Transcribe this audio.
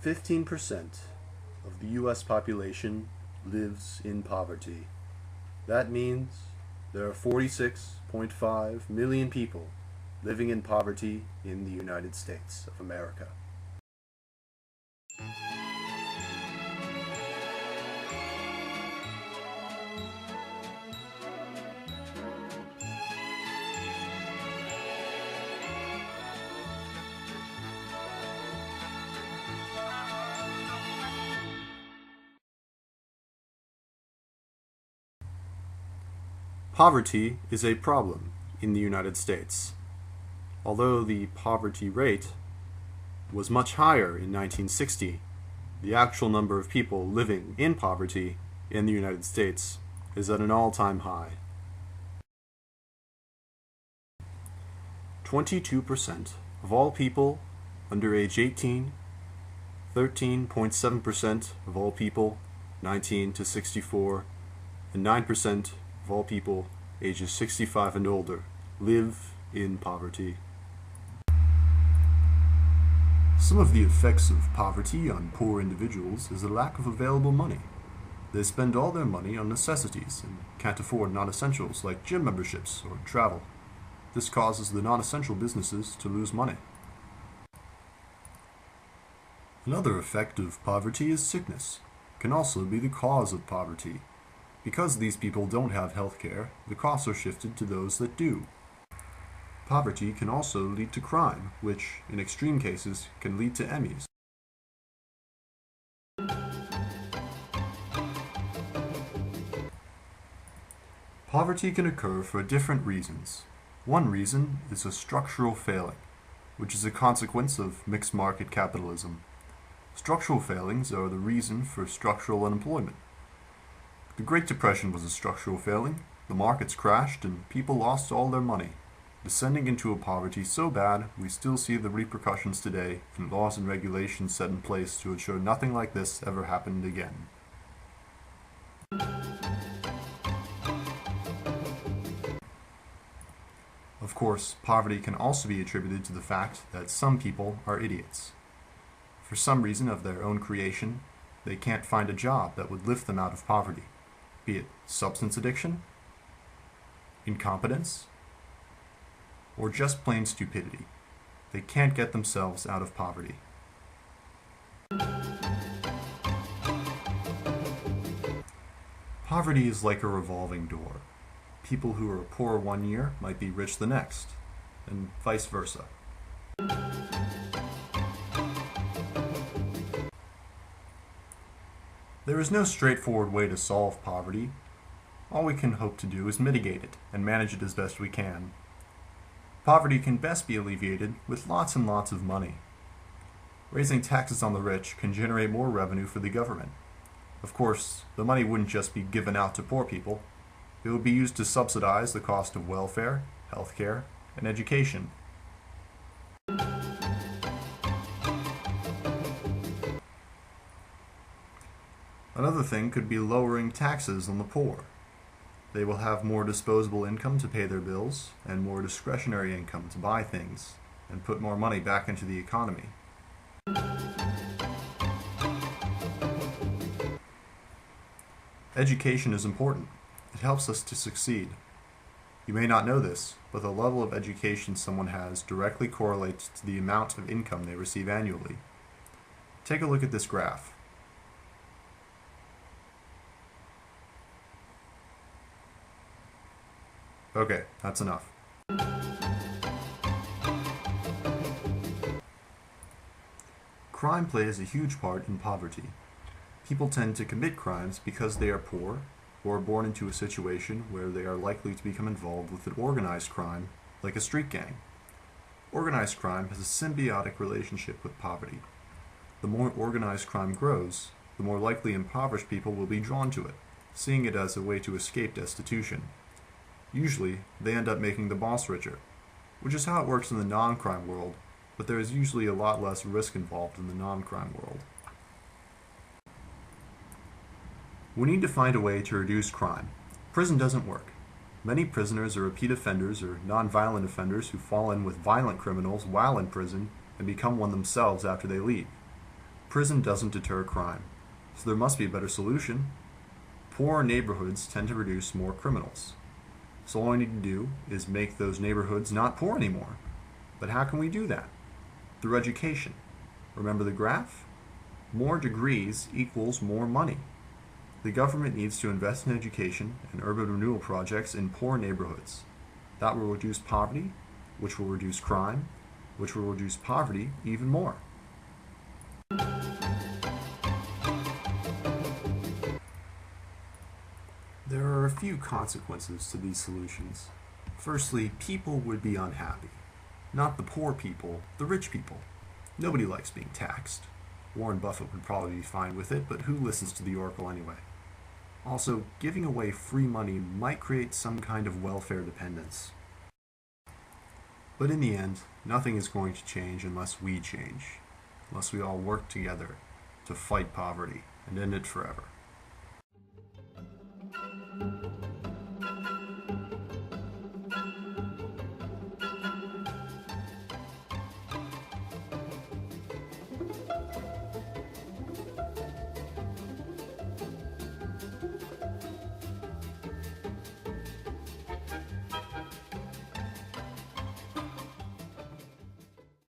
15% of the U.S. population lives in poverty. That means there are 46.5 million people living in poverty in the United States of America. Poverty is a problem in the United States. Although the poverty rate was much higher in 1960, the actual number of people living in poverty in the United States is at an all-time high. 22% of all people under age 18, 13.7% of all people 19 to 64, and 9% of all people ages 65 and older live in poverty. Some of the effects of poverty on poor individuals is a lack of available money. They spend all their money on necessities and can't afford non-essentials like gym memberships or travel. This causes the non-essential businesses to lose money. Another effect of poverty is sickness. It can also be the cause of poverty. Because these people don't have health care, the costs are shifted to those that do. Poverty can also lead to crime, which, in extreme cases, can lead to EMIs. Poverty can occur for different reasons. One reason is a structural failing, which is a consequence of mixed market capitalism. Structural failings are the reason for structural unemployment. The Great Depression was a structural failing. The markets crashed and people lost all their money, descending into a poverty so bad we still see the repercussions today and laws and regulations set in place to ensure nothing like this ever happened again. Of course, poverty can also be attributed to the fact that some people are idiots. For some reason of their own creation, they can't find a job that would lift them out of poverty. Be it substance addiction, incompetence, or just plain stupidity. They can't get themselves out of poverty. Poverty is like a revolving door. People who are poor one year might be rich the next, and vice versa. There is no straightforward way to solve poverty. All we can hope to do is mitigate it and manage it as best we can. Poverty can best be alleviated with lots and lots of money. Raising taxes on the rich can generate more revenue for the government. Of course, the money wouldn't just be given out to poor people. It would be used to subsidize the cost of welfare, healthcare, and education. Another thing could be lowering taxes on the poor. They will have more disposable income to pay their bills and more discretionary income to buy things and put more money back into the economy. Education is important. It helps us to succeed. You may not know this, but the level of education someone has directly correlates to the amount of income they receive annually. Take a look at this graph. Okay, that's enough. Crime plays a huge part in poverty. People tend to commit crimes because they are poor or born into a situation where they are likely to become involved with an organized crime, like a street gang. Organized crime has a symbiotic relationship with poverty. The more organized crime grows, the more likely impoverished people will be drawn to it, seeing it as a way to escape destitution. Usually, they end up making the boss richer, which is how it works in the non-crime world, but there is usually a lot less risk involved in the non-crime world. We need to find a way to reduce crime. Prison doesn't work. Many prisoners are repeat offenders or non-violent offenders who fall in with violent criminals while in prison and become one themselves after they leave. prison doesn't deter crime, so there must be a better solution. Poor neighborhoods tend to produce more criminals. So all we need to do is make those neighborhoods not poor anymore. But how can we do that? Through education. Remember the graph? More degrees equals more money. The government needs to invest in education and urban renewal projects in poor neighborhoods. That will reduce poverty, which will reduce crime, which will reduce poverty even more. There are a few consequences to these solutions. Firstly, people would be unhappy. Not the poor people, the rich people. Nobody likes being taxed. Warren Buffett would probably be fine with it, but who listens to the Oracle anyway? Also, giving away free money might create some kind of welfare dependence. But in the end, nothing is going to change unless we change, unless we all work together to fight poverty and end it forever.